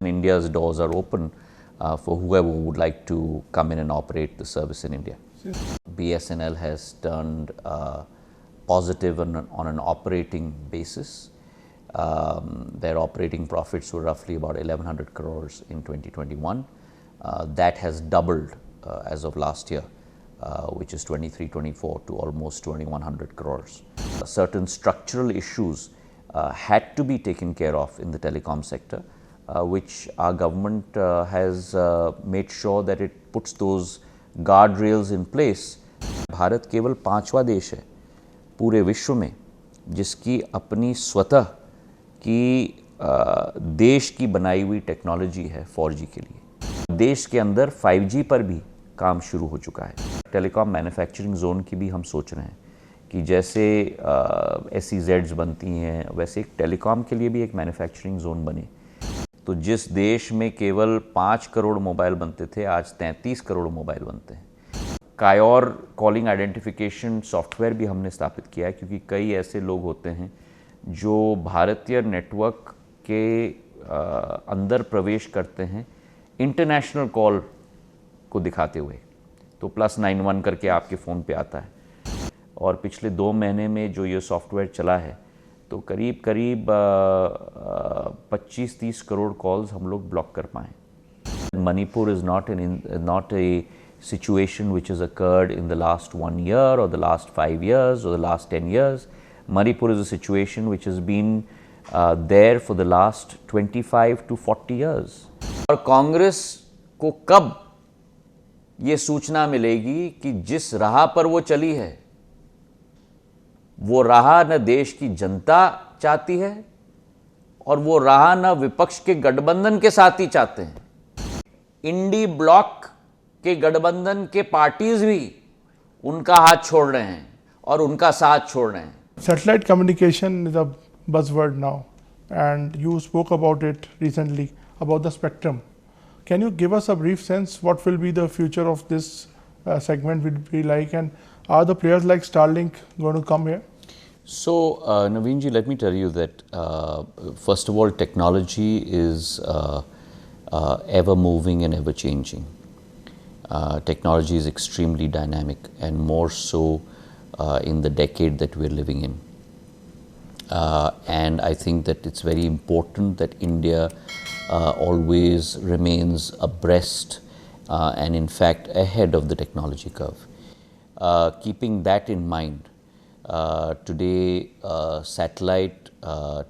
India's doors are open for whoever would like to come in and operate the service in India. BSNL has turned positive on an operating basis. Their operating profits were roughly about 1,100 crores in 2021. That has doubled as of last year, which is 23-24 to almost 2,100 crores. Certain structural issues had to be taken care of in the telecom sector, which our government has made sure that it puts those guardrails in place. Bharat केवल 5वां देश है पूरे विश्व में जिसकी अपनी स्वतः की देश की बनाई हुई टेक्नोलॉजी है 4G के लिए। देश के अंदर 5G पर भी काम शुरू हो चुका है। टेलीकॉम मैन्युफैक्चरिंग जोन की भी हम सोच रहे हैं कि जैसे SEZs बनती हैं वैसे एक टेलीकॉम के लिए भी एक मैन्युफैक्चरिंग जोन बने। तो जिस देश में केवल 5 करोड़ मोबाइल बनते थे, आज 33 करोड़ मोबाइल बनते हैं। कायोर कॉलिंग आइडेंटिफिकेशन सॉफ्टवेयर भी हमने स्थापित किया है, क्योंकि कई ऐसे लोग होते हैं जो भारतीय नेटवर्क के अंदर प्रवेश करते हैं इंटरनेशनल कॉल को दिखाते हुए, तो +91 करके आपके फ़ोन पे आता है। और पिछले 2 महीने में जो ये सॉफ्टवेयर चला है तो करीब 25-30 करोड़ कॉल्स हम लोग ब्लॉक कर पाए। Manipur is not a situation which has occurred in the last 1 year or the last 5 years or the last 10 years. Manipur is a situation which has been there for the last 25 to 40 years. और कांग्रेस को कब ये सूचना मिलेगी कि जिस राह पर वो चली है वो राह न देश की जनता चाहती है और वो राह न विपक्ष के गठबंधन के साथ ही चाहते हैं। इंडी ब्लॉक के गठबंधन के पार्टीज भी उनका हाथ छोड़ रहे हैं और उनका साथ छोड़ रहे हैं। Satellite communication is a buzzword now, and you spoke about it recently about the spectrum. Can you give us a brief sense what will be the future of this segment will be like, and are the players like Starlink going to come here? So, Naveenji, let me tell you that first of all, technology is ever moving and ever changing. Technology is extremely dynamic, and more so in the decade that we're living in. And I think that it's very important that India always remains abreast and in fact ahead of the technology curve. Keeping that in mind, today satellite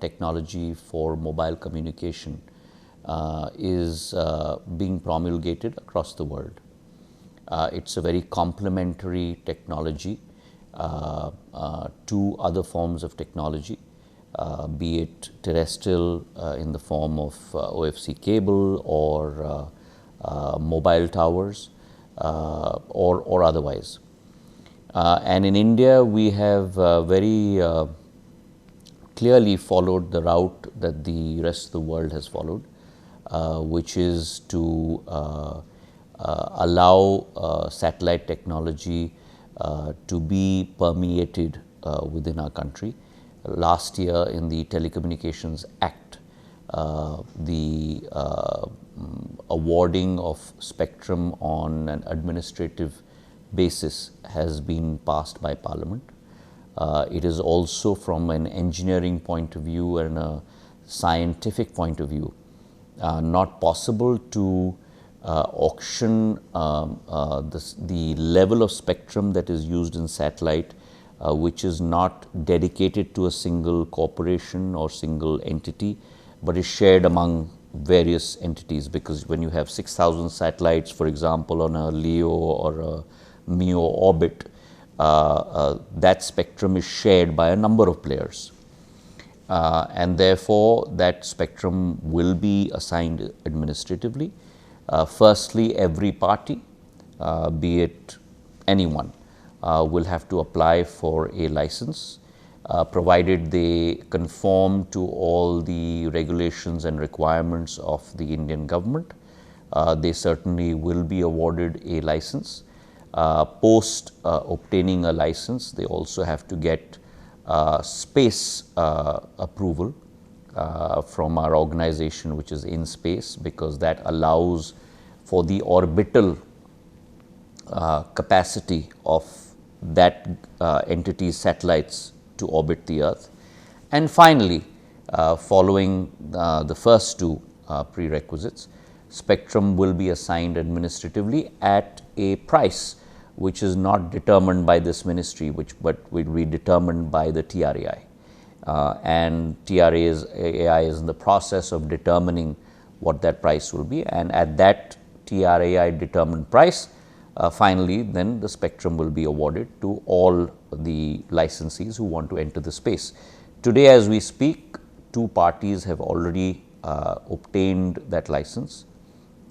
technology for mobile communication is being promulgated across the world. It's a very complementary technology to other forms of technology, be it terrestrial in the form of OFC cable or mobile towers or otherwise. And in India, we have very clearly followed the route that the rest of the world has followed, which is to allow satellite technology to be permeated within our country. Last year in the Telecommunications Act, the awarding of spectrum on an administrative basis has been passed by Parliament. It is also from an engineering point of view and a scientific point of view not possible to auction the level of spectrum that is used in satellite, which is not dedicated to a single corporation or single entity, but is shared among various entities. Because when you have 6,000 satellites, for example, on a LEO or a MEO orbit, that spectrum is shared by a number of players. And therefore, that spectrum will be assigned administratively. Firstly, every party, be it anyone, will have to apply for a license, provided they conform to all the regulations and requirements of the Indian government. They certainly will be awarded a license. Post obtaining a license, they also have to get space approval from our organization, which is in space, because that allows for the orbital capacity of that entity's satellites to orbit the Earth. And finally, following the first two prerequisites, spectrum will be assigned administratively at a price which is not determined by this ministry, but will be determined by the TRAI. And TRAI is in the process of determining what that price will be, and at that TRAI determined price, finally then the spectrum will be awarded to all the licensees who want to enter the space. Today as we speak, two parties have already obtained that license,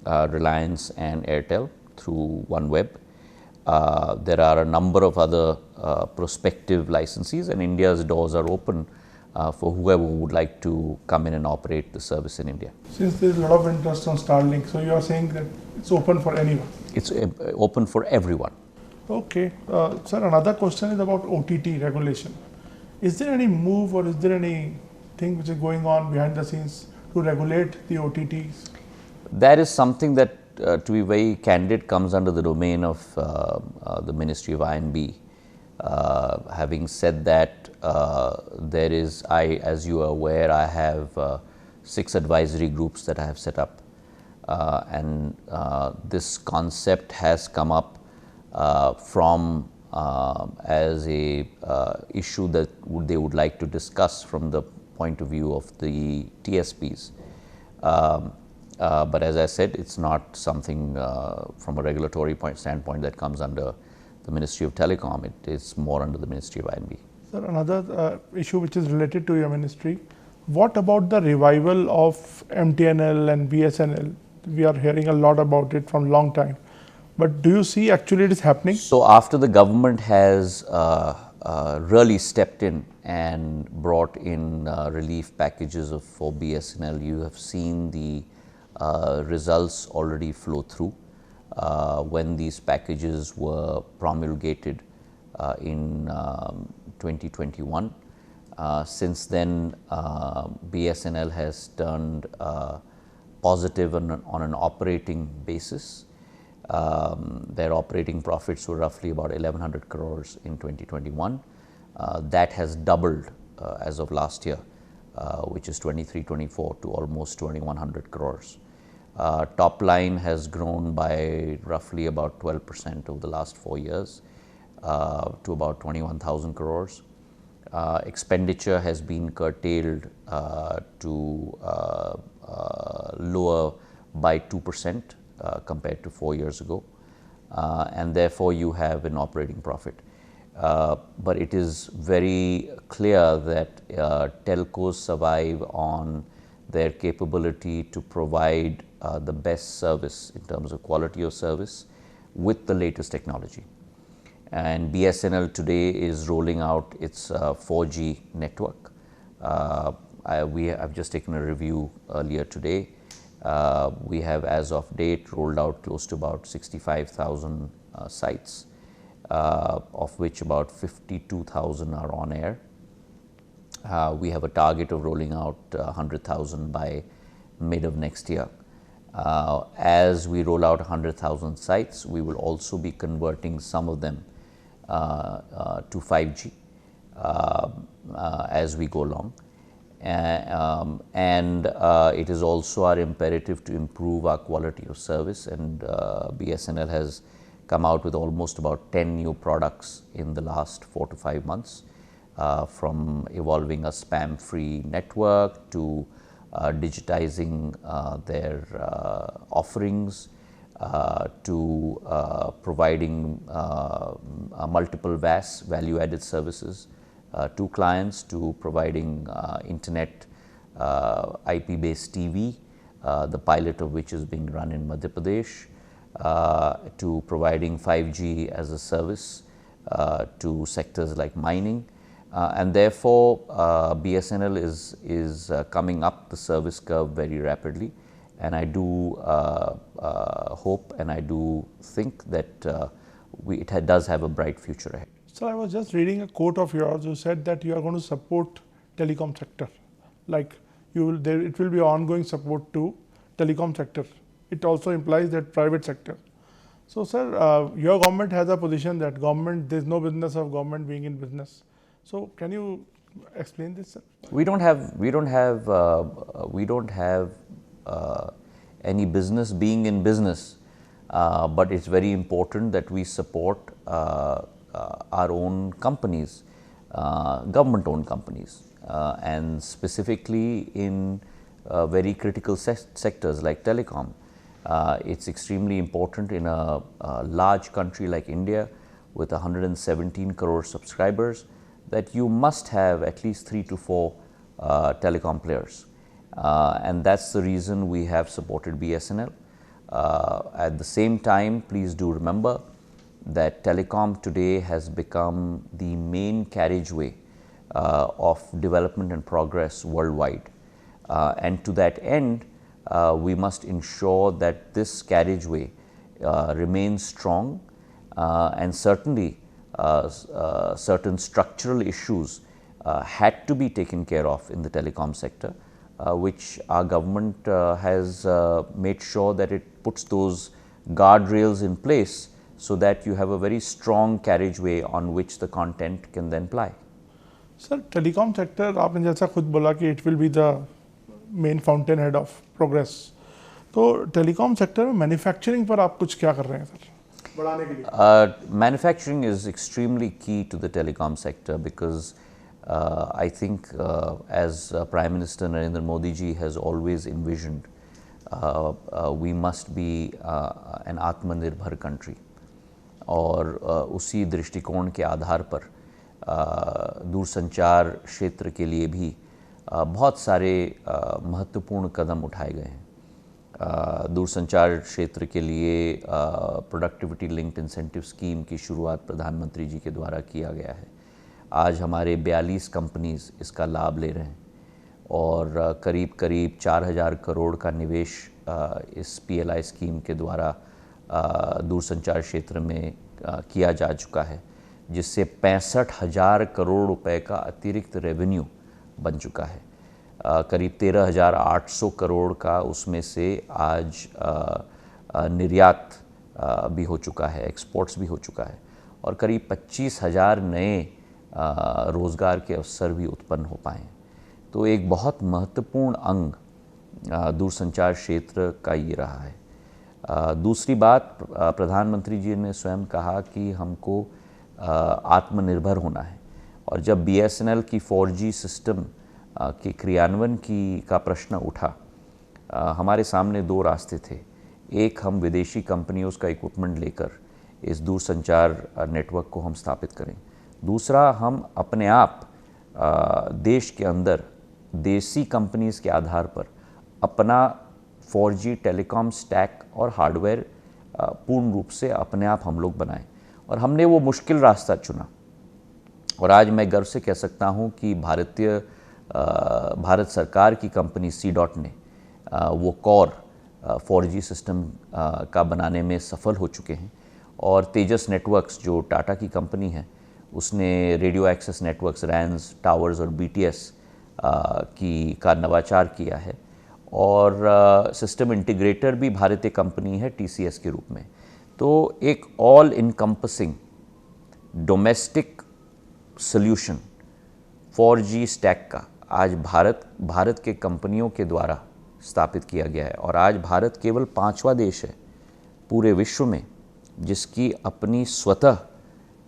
Reliance and Airtel through OneWeb. There are a number of other prospective licensees, and India's doors are open for whoever would like to come in and operate the service in India. Since there is a lot of interest on Starlink, so you are saying that it's open for anyone? It's open for everyone. Okay. Sir, another question is about OTT regulation. Is there any move or is there anything which is going on behind the scenes to regulate the OTTs? That is something that, to be very candid, comes under the domain of the Ministry of I&B. Having said that, there is, as you are aware, I have 6 advisory groups that I have set up, and this concept has come up from as a issue that they would like to discuss from the point of view of the TSPs. But as I said, it's not something from a regulatory standpoint that comes under the Ministry of Telecom. It is more under the Ministry of I&B. Sir, another issue which is related to your ministry, what about the revival of MTNL and BSNL? We are hearing a lot about it from a long time. But do you see actually it is happening? So after the government has really stepped in and brought in relief packages for BSNL, you have seen the results already flow through. When these packages were promulgated in 2021. Since then, BSNL has turned positive on an operating basis. Their operating profits were roughly about 1100 crores in 2021. That has doubled as of last year, which is 23-24, to almost 2100 crores. Top line has grown by roughly about 12% over the last 4 years, to about 21,000 crores. Expenditure has been curtailed to lower by 2% compared to 4 years ago, and therefore you have an operating profit. But it is very clear that telcos survive on their capability to provide the best service in terms of quality of service with the latest technology. And BSNL today is rolling out its 4G network. I've just taken a review earlier today. We have, as of date, rolled out close to about 65,000 sites, of which about 52,000 are on air. We have a target of rolling out 100,000 by mid of next year. As we roll out 100,000 sites, we will also be converting some of them to 5G as we go along. And it is also our imperative to improve our quality of service, and BSNL has come out with almost about 10 new products in the last 4 to 5 months, from evolving a spam-free network to digitizing their offerings, to providing multiple VAS, value-added services, to clients, to providing internet IP-based TV, the pilot of which is being run in Madhya Pradesh, to providing 5G as a service to sectors like mining. And therefore, BSNL is coming up the service curve very rapidly, and I do hope and I do think that it does have a bright future ahead. So I was just reading a quote of yours. You said that you are going to support telecom sector. Like it will be ongoing support to telecom sector. It also implies that private sector. So, sir, your government has a position that there is no business of government being in business. So, can you explain this, sir? We don't have any business being in business, but it's very important that we support our own companies, government-owned companies, and specifically in very critical sectors like telecom. It's extremely important in a large country like India with 117 crore subscribers that you must have at least 3 to 4 telecom players, and that's the reason we have supported BSNL. At the same time, please do remember that telecom today has become the main carriageway of development and progress worldwide, and to that end, we must ensure that this carriageway remains strong, and certainly certain structural issues had to be taken care of in the telecom sector, which our government has made sure that it puts those guardrails in place so that you have a very strong carriageway on which the content can then ply. Sir telecom sector आपने जैसा खुद बोला कि it will be the main fountain head of progress, तो telecom sector में manufacturing पर आप कुछ क्या कर रहे हैं सर बढ़ाने के लिए? Manufacturing is extremely key to the telecom sector because I think as Prime Minister Narendra Modi ji has always envisioned, we must be an Atmanirbhar country, और उसी दृष्टिकोण के आधार पर दूरसंचार क्षेत्र के लिए भी बहुत सारे महत्वपूर्ण कदम उठाए गए हैं। दूरसंचार क्षेत्र के लिए प्रोडक्टिविटी लिंक्ड इंसेंटिव स्कीम की शुरुआत प्रधानमंत्री जी के द्वारा किया गया है। आज हमारे 42 कंपनीज इसका लाभ ले रहे हैं और करीब करीब 4000 करोड़ का निवेश इस PLI स्कीम के द्वारा दूरसंचार क्षेत्र में किया जा चुका है, जिससे 65,000 करोड़ रुपए का अतिरिक्त रेवेन्यू बन चुका है। करीब 13,800 करोड़ का उसमें से आज निर्यात भी हो चुका है, एक्सपोर्ट्स भी हो चुका है, और करीब 25,000 नए रोज़गार के अवसर भी उत्पन्न हो पाए हैं। तो एक बहुत महत्वपूर्ण अंग दूरसंचार क्षेत्र का ये रहा है। दूसरी बात, प्रधानमंत्री जी ने स्वयं कहा कि हमको आत्मनिर्भर होना है, और जब BSNL की 4G सिस्टम के क्रियान्वयन का प्रश्न उठा, हमारे सामने 2 रास्ते थे। एक, हम विदेशी कंपनियों का इक्विपमेंट लेकर इस दूरसंचार नेटवर्क को हम स्थापित करें। दूसरा, हम अपने आप देश के अंदर देसी कंपनीज़ के आधार पर अपना 4G टेलीकॉम स्टैक और हार्डवेयर पूर्ण रूप से अपने आप हम लोग बनाएं, और हमने वो मुश्किल रास्ता चुना। और आज मैं गर्व से कह सकता हूं कि भारत सरकार की कंपनी C.DOT ने वो कोर 4G सिस्टम का बनाने में सफल हो चुके हैं, और तेजस नेटवर्क्स जो टाटा की कंपनी है उसने रेडियो एक्सेस नेटवर्क्स, रैन्स, टावर्स और BTS का नवाचार किया है, और सिस्टम इंटीग्रेटर भी भारतीय कंपनी है TCS के रूप में। तो एक all encompassing domestic solution 4G stack का आज भारत के कंपनियों के द्वारा स्थापित किया गया है, और आज भारत केवल 5वां देश है पूरे विश्व में जिसकी अपनी स्वतः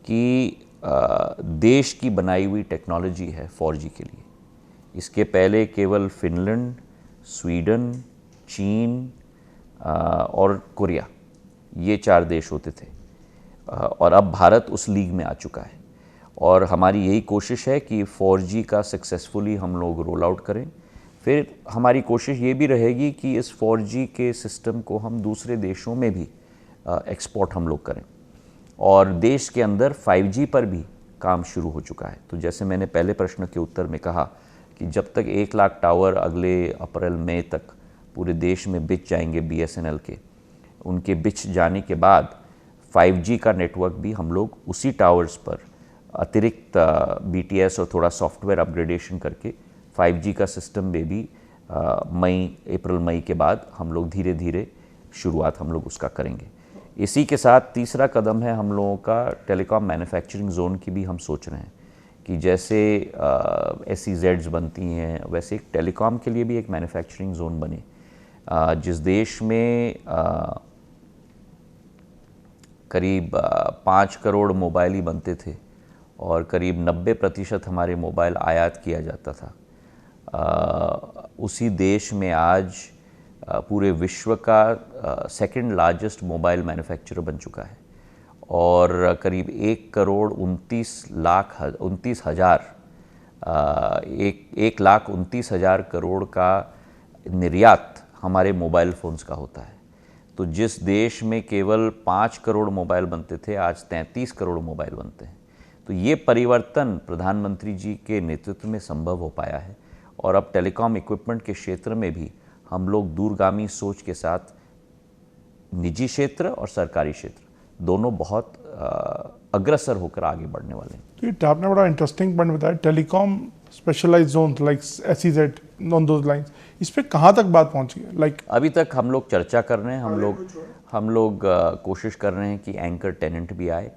की देश की बनाई हुई टेक्नोलॉजी है 4G के लिए। इसके पहले केवल फिनलैंड, स्वीडन, चीन और कोरिया, ये 4 देश होते थे, और अब भारत उस लीग में आ चुका है, और हमारी यही कोशिश है कि 4G का सक्सेसफुली हम लोग रोल आउट करें। फिर हमारी कोशिश ये भी रहेगी कि इस 4G के सिस्टम को हम दूसरे देशों में भी एक्सपोर्ट हम लोग करें, और देश के अंदर 5G पर भी काम शुरू हो चुका है। तो जैसे मैंने पहले प्रश्न के उत्तर में कहा कि जब तक 1 लाख टावर अगले अप्रैल-मई तक पूरे देश में बिछ जाएंगे BSNL के, उनके बिछ जाने के बाद 5G का नेटवर्क भी हम लोग उसी टावर्स पर अतिरिक्त BTS और थोड़ा सॉफ्टवेयर अपग्रेडेशन करके 5G का सिस्टम में भी अप्रैल मई के बाद हम लोग धीरे धीरे शुरुआत हम लोग उसका करेंगे। इसी के साथ तीसरा कदम है हम लोगों का टेलीकॉम मैन्युफैक्चरिंग जोन की भी हम सोच रहे हैं कि जैसे SEZs बनती हैं वैसे एक टेलीकॉम के लिए भी एक मैन्युफैक्चरिंग जोन बने। जिस देश में करीब 5 करोड़ मोबाइल ही बनते थे और करीब 90% हमारे मोबाइल आयात किया जाता था, उसी देश में आज पूरे विश्व का सेकंड लार्जेस्ट मोबाइल मैन्युफैक्चरर बन चुका है और करीब 1,29,000 करोड़ का निर्यात हमारे मोबाइल फ़ोन्स का होता है। तो जिस देश में केवल 5 करोड़ मोबाइल बनते थे, आज 33 करोड़ मोबाइल बनते हैं। तो ये परिवर्तन प्रधानमंत्री जी के नेतृत्व में संभव हो पाया है और अब टेलीकॉम इक्विपमेंट के क्षेत्र में भी हम लोग दूरगामी सोच के साथ निजी क्षेत्र और सरकारी क्षेत्र दोनों बहुत अग्रसर होकर आगे बढ़ने वाले हैं। तो ये आपने बड़ा इंटरेस्टिंग पॉइंट बताया, telecom specialized zone like SEZ on those lines, इस पे कहाँ तक बात पहुंची है? लाइक अभी तक हम लोग चर्चा कर रहे हैं, हम लोग कोशिश कर रहे हैं कि एंकर टेनेंट भी आए,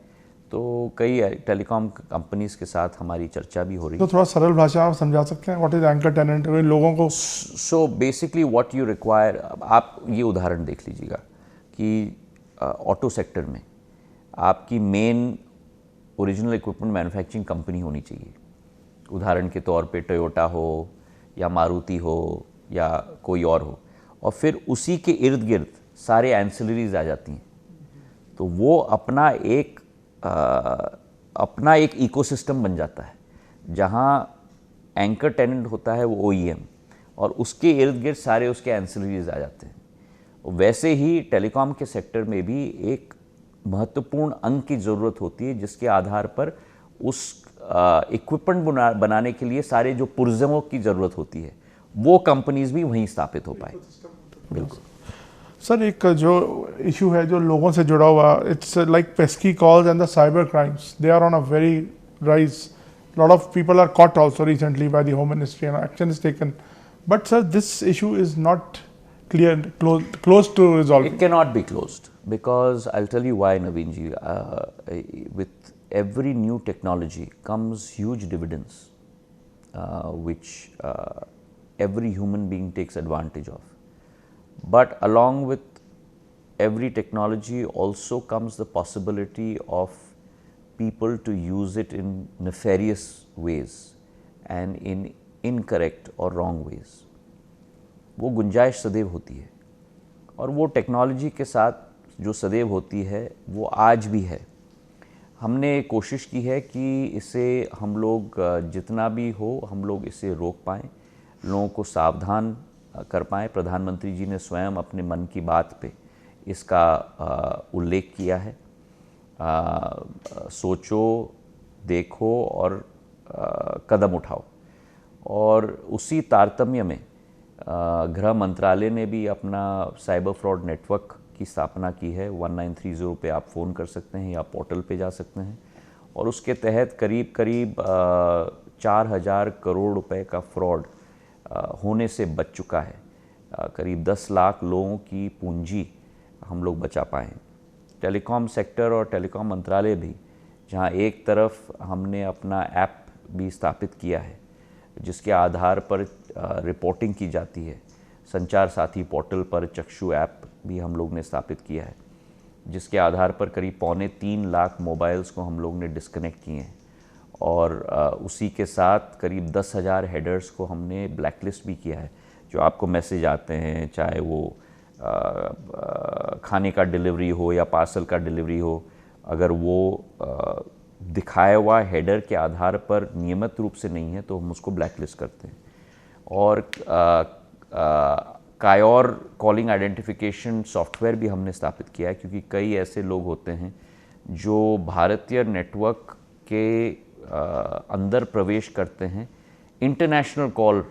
तो कई टेलीकॉम कंपनीज के साथ हमारी चर्चा भी हो रही है। तो थोड़ा सरल भाषा में समझा सकते हैं व्हाट इज एंकर टेनेंट लोगों को? So basically what you require, आप ये उदाहरण देख लीजिएगा कि ऑटो सेक्टर में आपकी main original equipment manufacturing company होनी चाहिए। उदाहरण के तौर पे टोयोटा हो या मारुति हो या कोई और हो, और फिर उसी के इर्द गिर्द सारे एंसिलरीज आ जाती हैं। तो वो अपना एक इकोसिस्टम बन जाता है जहाँ एंकर टेनेंट होता है वो OEM और उसके इर्द गिर्द सारे उसके एंसिलरीज आ जाते हैं। वैसे ही टेलीकॉम के सेक्टर में भी एक महत्वपूर्ण अंग की ज़रूरत होती है जिसके आधार पर उस इक्विपमेंट बनाने के लिए सारे जो पुर्जों की ज़रूरत होती है वो कंपनीज भी वहीं स्थापित हो पाए। बिल्कुल सर, एक जो इशू है जो लोगों से जुड़ा हुआ, it's like pesky calls and the cyber crimes, they are on a very rise, lot of people are caught also recently by the home ministry and action is taken, but sir this issue is not clear, close to resolving. It cannot be closed because I'll tell you why, Naveen ji. With every new technology comes huge dividends, which every human being takes advantage of. But along with every technology also comes the possibility of people to use it in nefarious ways and in incorrect or wrong ways. वो गुंजाइश सदैव होती है और वो technology के साथ जो सदैव होती है वो आज भी है। हमने कोशिश की है कि इसे हम लोग जितना भी हो हम लोग इसे रोक पाएँ, लोगों को सावधान कर पाएँ। प्रधानमंत्री जी ने स्वयं अपने मन की बात पे इसका उल्लेख किया है। सोचो, देखो और कदम उठाओ। और उसी तारतम्य में गृह मंत्रालय ने भी अपना साइबर फ्रॉड नेटवर्क की स्थापना की है। 1930 पे आप फ़ोन कर सकते हैं या पोर्टल पे जा सकते हैं और उसके तहत करीब 4,000 करोड़ रुपए का फ्रॉड होने से बच चुका है। करीब 10 लाख लोगों की पूंजी हम लोग बचा पाए। टेलीकॉम सेक्टर और टेलीकॉम मंत्रालय भी, जहां एक तरफ हमने अपना ऐप भी स्थापित किया है जिसके आधार पर रिपोर्टिंग की जाती है, संचार साथी पोर्टल पर चक्षु ऐप भी हम लोग ने स्थापित किया है जिसके आधार पर करीब 3.25 लाख मोबाइल्स को हम लोग ने डिस्कनेक्ट किए हैं और उसी के साथ करीब 10,000 हेडर्स को हमने ब्लैकलिस्ट भी किया है। जो आपको मैसेज आते हैं, चाहे वो खाने का डिलीवरी हो या पार्सल का डिलीवरी हो, अगर वो दिखाया हुआ हेडर के आधार पर नियमित रूप से नहीं है तो हम उसको ब्लैकलिस्ट करते हैं। और कायोर कॉलिंग आइडेंटिफिकेशन सॉफ्टवेयर भी हमने स्थापित किया है क्योंकि कई ऐसे लोग होते हैं जो भारतीय नेटवर्क के अंदर प्रवेश करते हैं इंटरनेशनल कॉल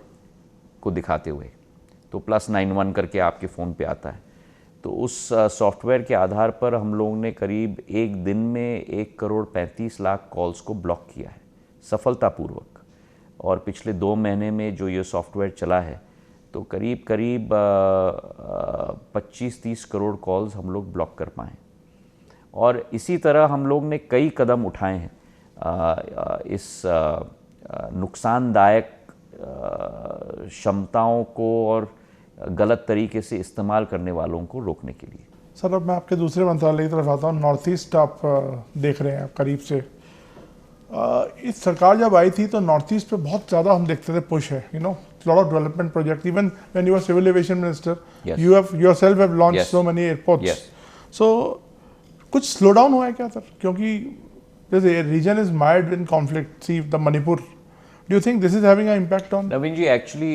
को दिखाते हुए, तो +91 करके आपके फ़ोन पे आता है। तो उस सॉफ्टवेयर के आधार पर हम लोगों ने करीब एक दिन में 1,35,00,000 कॉल्स को ब्लॉक किया है सफलतापूर्वक। और पिछले 2 महीने में जो ये सॉफ्टवेयर चला है तो करीब करीब 25-30 करोड़ कॉल्स हम लोग ब्लॉक कर पाए। और इसी तरह हम लोग ने कई कदम उठाए हैं इस नुकसानदायक क्षमताओं को और गलत तरीके से इस्तेमाल करने वालों को रोकने के लिए। सर, अब मैं आपके दूसरे मंत्रालय की तरफ आता हूँ। नॉर्थ ईस्ट आप देख रहे हैं करीब से। इस सरकार जब आई थी तो नॉर्थ ईस्ट पे बहुत ज़्यादा हम देखते थे पुश है, lot of development project. Even when you are civil aviation minister, you have yourself have launched so many airports. So कुछ स्लो डाउन हुआ है क्या सर? क्योंकि this region is mired in conflict, see the Manipur. Do you think this is having an impact on? Naveen ji, actually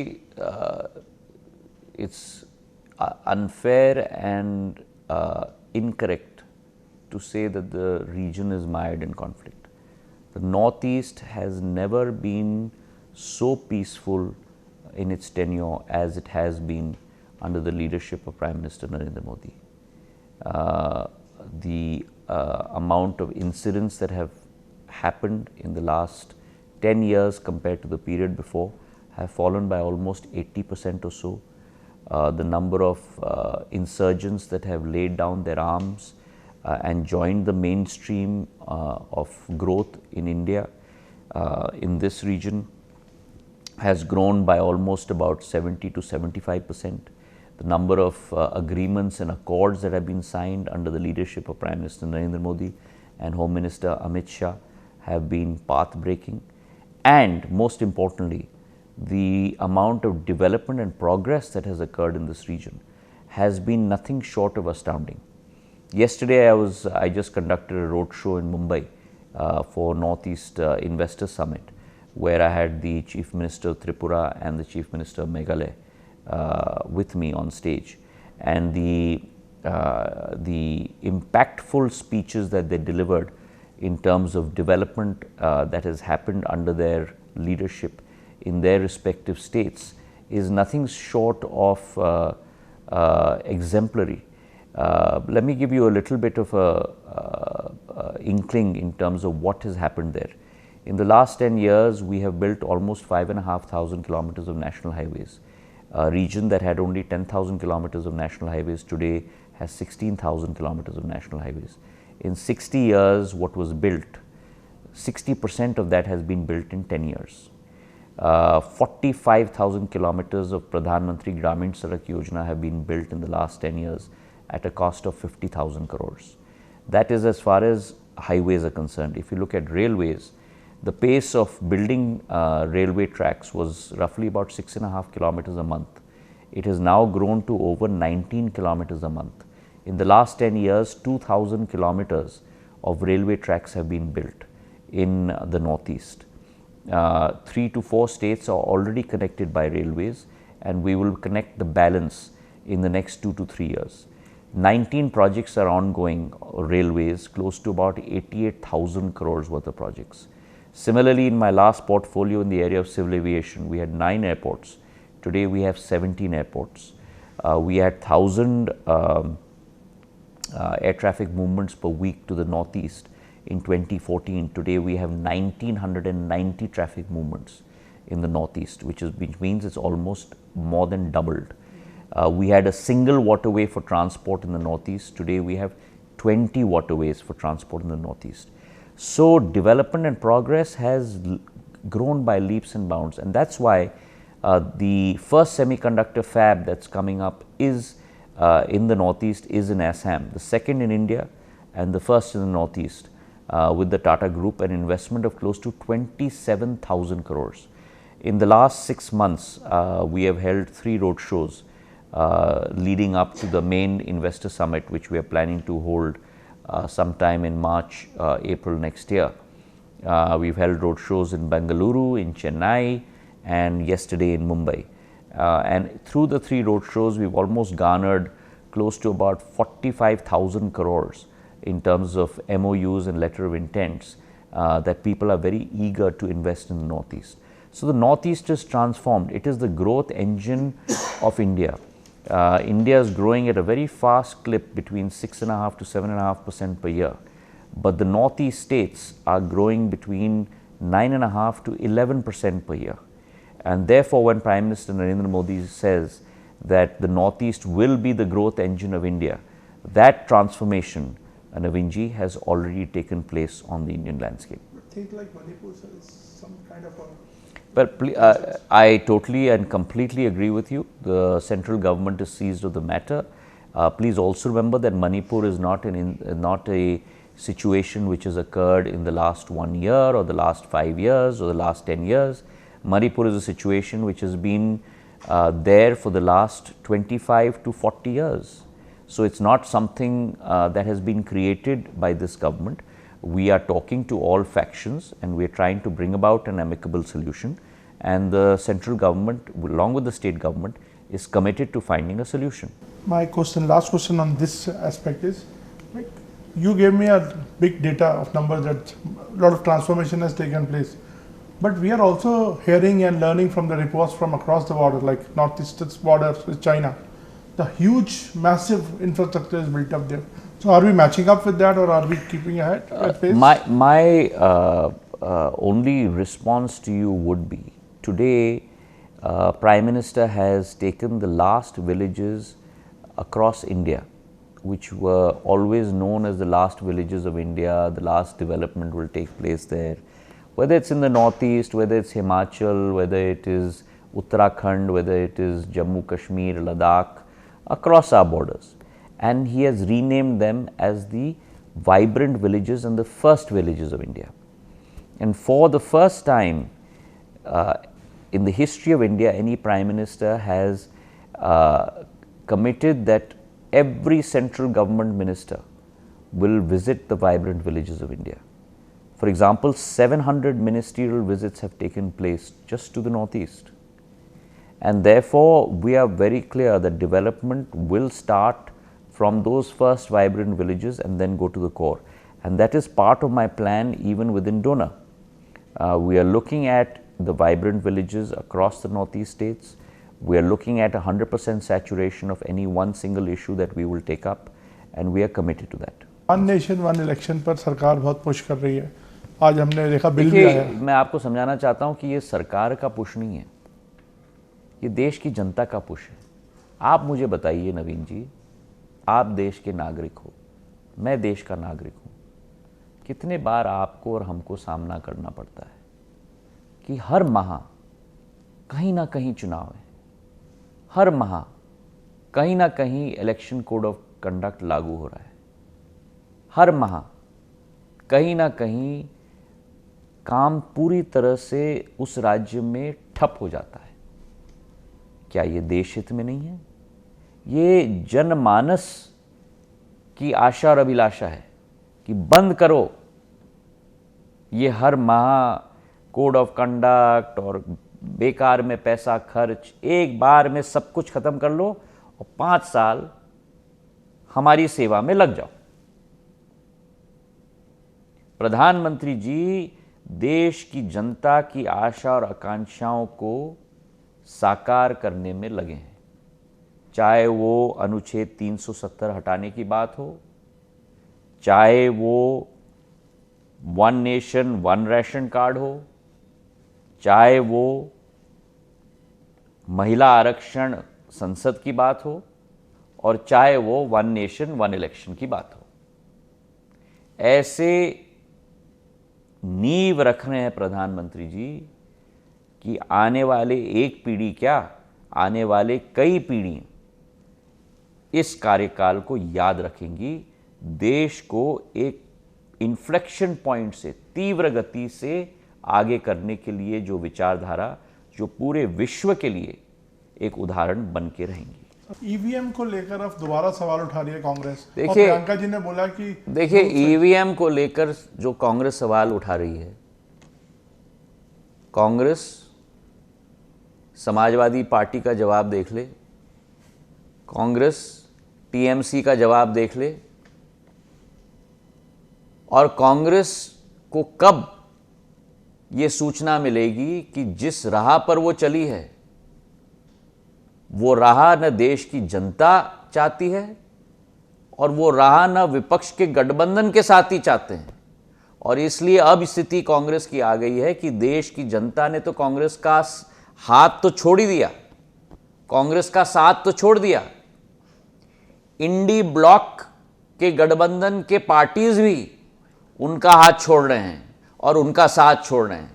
it's unfair and incorrect to say that the region is mired in conflict. The Northeast has never been so peaceful in its tenure as it has been under the leadership of Prime Minister Narendra Modi. The amount of incidents that have happened in the last 10 years compared to the period before have fallen by almost 80% or so. The number of insurgents that have laid down their arms and joined the mainstream of growth in India in this region has grown by almost about 70 to 75%. The number of agreements and accords that have been signed under the leadership of Prime Minister Narendra Modi and Home Minister Amit Shah have been path-breaking. And most importantly, the amount of development and progress that has occurred in this region has been nothing short of astounding. Yesterday, I just conducted a roadshow in Mumbai for Northeast Investor Summit, where I had the Chief Minister of Tripura and the Chief Minister of Meghalaya with me on stage, and the impactful speeches that they delivered in terms of development that has happened under their leadership in their respective states is nothing short of exemplary. Let me give you a little bit of a inkling in terms of what has happened there. In the last 10 years, we have built almost 5,500 kilometers of national highways. A region that had only 10,000 kilometers of national highways today has 16,000 kilometers of national highways. In 60 years, what was built, 60% of that has been built in 10 years. 45,000 kilometers of Pradhan Mantri Gramin Sadak Yojana have been built in the last 10 years at a cost of 50,000 crores. That is as far as highways are concerned. If you look at railways, the pace of building railway tracks was roughly about 6.5 kilometers a month. It has now grown to over 19 kilometers a month. In the last 10 years, 2,000 kilometers of railway tracks have been built in the Northeast. 3 to 4 states are already connected by railways, and we will connect the balance in the next 2 to 3 years. 19 projects are ongoing, railways, close to about 88,000 crores worth of projects. Similarly, in my last portfolio in the area of civil aviation, we had 9 airports. Today we have 17 airports. We had 1,000 air traffic movements per week to the Northeast in 2014. Today we have 1,990 traffic movements in the Northeast, which means it's almost more than doubled. We had a single waterway for transport in the Northeast. Today we have 20 waterways for transport in the Northeast. So development and progress has grown by leaps and bounds, and that's why the first semiconductor fab that's coming up is in the Northeast is in Assam, the second in India and the first in the Northeast with the Tata Group, an investment of close to 27,000 crores. In the last 6 months, we have held 3 road shows leading up to the main investor summit, which we are planning to hold sometime in March, April next year. We've held road shows in Bengaluru, in Chennai, and yesterday in Mumbai. And through the 3 road shows, we've almost garnered close to about 45,000 crores in terms of MOUs and letter of intents that people are very eager to invest in the Northeast. So the Northeast is transformed. It is the growth engine of India. India is growing at a very fast clip between 6.5% to 7.5% per year. But the Northeast states are growing between 9.5% to 11% per year. And therefore, when Prime Minister Narendra Modi says that the Northeast will be the growth engine of India, that transformation, Naveen-ji, has already taken place on the Indian landscape. Think like Manipur, sir, is some kind of a... But I totally and completely agree with you. The central government is seized of the matter. Please also remember that Manipur is not a situation which has occurred in the last 1 year or the last 5 years or the last 10 years. Manipur is a situation which has been there for the last 25 to 40 years. So it's not something that has been created by this government. We are talking to all factions and we are trying to bring about an amicable solution, and the central government along with the state government is committed to finding a solution. My question, last question on this aspect is, like, you gave me a big data of numbers that a lot of transformation has taken place, but we are also hearing and learning from the reports from across the border, like northeast's border with China. The huge, massive infrastructure is built up there. So are we matching up with that, or are we keeping ahead at pace? My only response to you would be, today Prime Minister has taken the last villages across India, which were always known as the last villages of India, the last development will take place there. Whether it's in the northeast, whether it's Himachal, whether it is Uttarakhand, whether it is Jammu, Kashmir, Ladakh, across our borders. And he has renamed them as the vibrant villages and the first villages of India. And for the first time in the history of India, any Prime Minister has committed that every central government minister will visit the vibrant villages of India. For example, 700 ministerial visits have taken place just to the northeast. And therefore, we are very clear that development will start from those first vibrant villages and then go to the core. And that is part of my plan even within DONA. We are looking at the vibrant villages across the northeast states. We are looking at 100% saturation of any one single issue that we will take up, and we are committed to that. One nation, one election पर सरकार बहुत push कर रही है. आज हमने देखा bill भी आया. मैं आपको समझाना चाहता हूँ कि ये सरकार का पुश नहीं है, ये देश की जनता का पुश है. आप मुझे बताइए नवीन जी, आप देश के नागरिक हो, मैं देश का नागरिक हूँ, कितने बार आपको और हमको सामना करना पड़ता है कि हर माह कहीं ना कहीं चुनाव है, हर माह कहीं ना कहीं इलेक्शन कोड ऑफ कंडक्ट लागू हो रहा है, हर माह कहीं ना कहीं काम पूरी तरह से उस राज्य में ठप हो जाता है. क्या ये देश हित में नहीं है? ये जनमानस की आशा और अभिलाषा है कि बंद करो ये हर माह कोड ऑफ कंडक्ट और बेकार में पैसा खर्च, एक बार में सब कुछ खत्म कर लो और 5 साल हमारी सेवा में लग जाओ. प्रधानमंत्री जी देश की जनता की आशा और आकांक्षाओं को साकार करने में लगे हैं. चाहे वो अनुच्छेद 370 हटाने की बात हो, चाहे वो one nation one ration card हो, चाहे वो महिला आरक्षण संसद की बात हो, और चाहे वो वन नेशन वन इलेक्शन की बात हो. ऐसे नींव रख रहे हैं प्रधानमंत्री जी कि आने वाले एक पीढ़ी क्या, आने वाले कई पीढ़ी इस कार्यकाल को याद रखेंगी. देश को एक इन्फ्लेक्शन पॉइंट से, तीव्र गति से आगे करने के लिए जो विचारधारा, जो पूरे विश्व के लिए एक उदाहरण बन के रहेंगी. ईवीएम को लेकर अब दोबारा सवाल उठा रही है कांग्रेस. देखिए, प्रियंका जी ने बोला कि देखिए ईवीएम को लेकर जो कांग्रेस सवाल उठा रही है, कांग्रेस समाजवादी पार्टी का जवाब देख ले, कांग्रेस टीएमसी का जवाब देख ले, और कांग्रेस को कब ये सूचना मिलेगी कि जिस राह पर वो चली है वो राह न देश की जनता चाहती है और वो राह न विपक्ष के गठबंधन के साथ ही चाहते हैं. और इसलिए अब स्थिति कांग्रेस की आ गई है कि देश की जनता ने तो कांग्रेस का हाथ तो छोड़ ही दिया, कांग्रेस का साथ तो छोड़ दिया, इंडी ब्लॉक के गठबंधन के पार्टीज भी उनका हाथ छोड़ रहे हैं और उनका साथ छोड़ रहे हैं।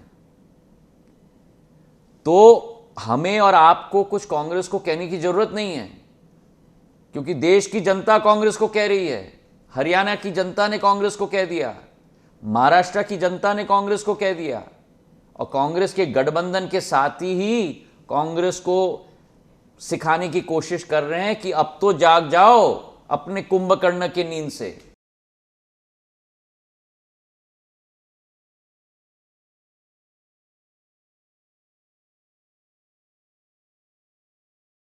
तो हमें और आपको कुछ कांग्रेस को कहने की जरूरत नहीं है, क्योंकि देश की जनता कांग्रेस को कह रही है। हरियाणा की जनता ने कांग्रेस को कह दिया, महाराष्ट्र की जनता ने कांग्रेस को कह दिया, और कांग्रेस के गठबंधन के साथी ही कांग्रेस को सिखाने की कोशिश कर रहे हैं कि अब तो जाग जाओ अपने कुंभकर्ण की नींद से।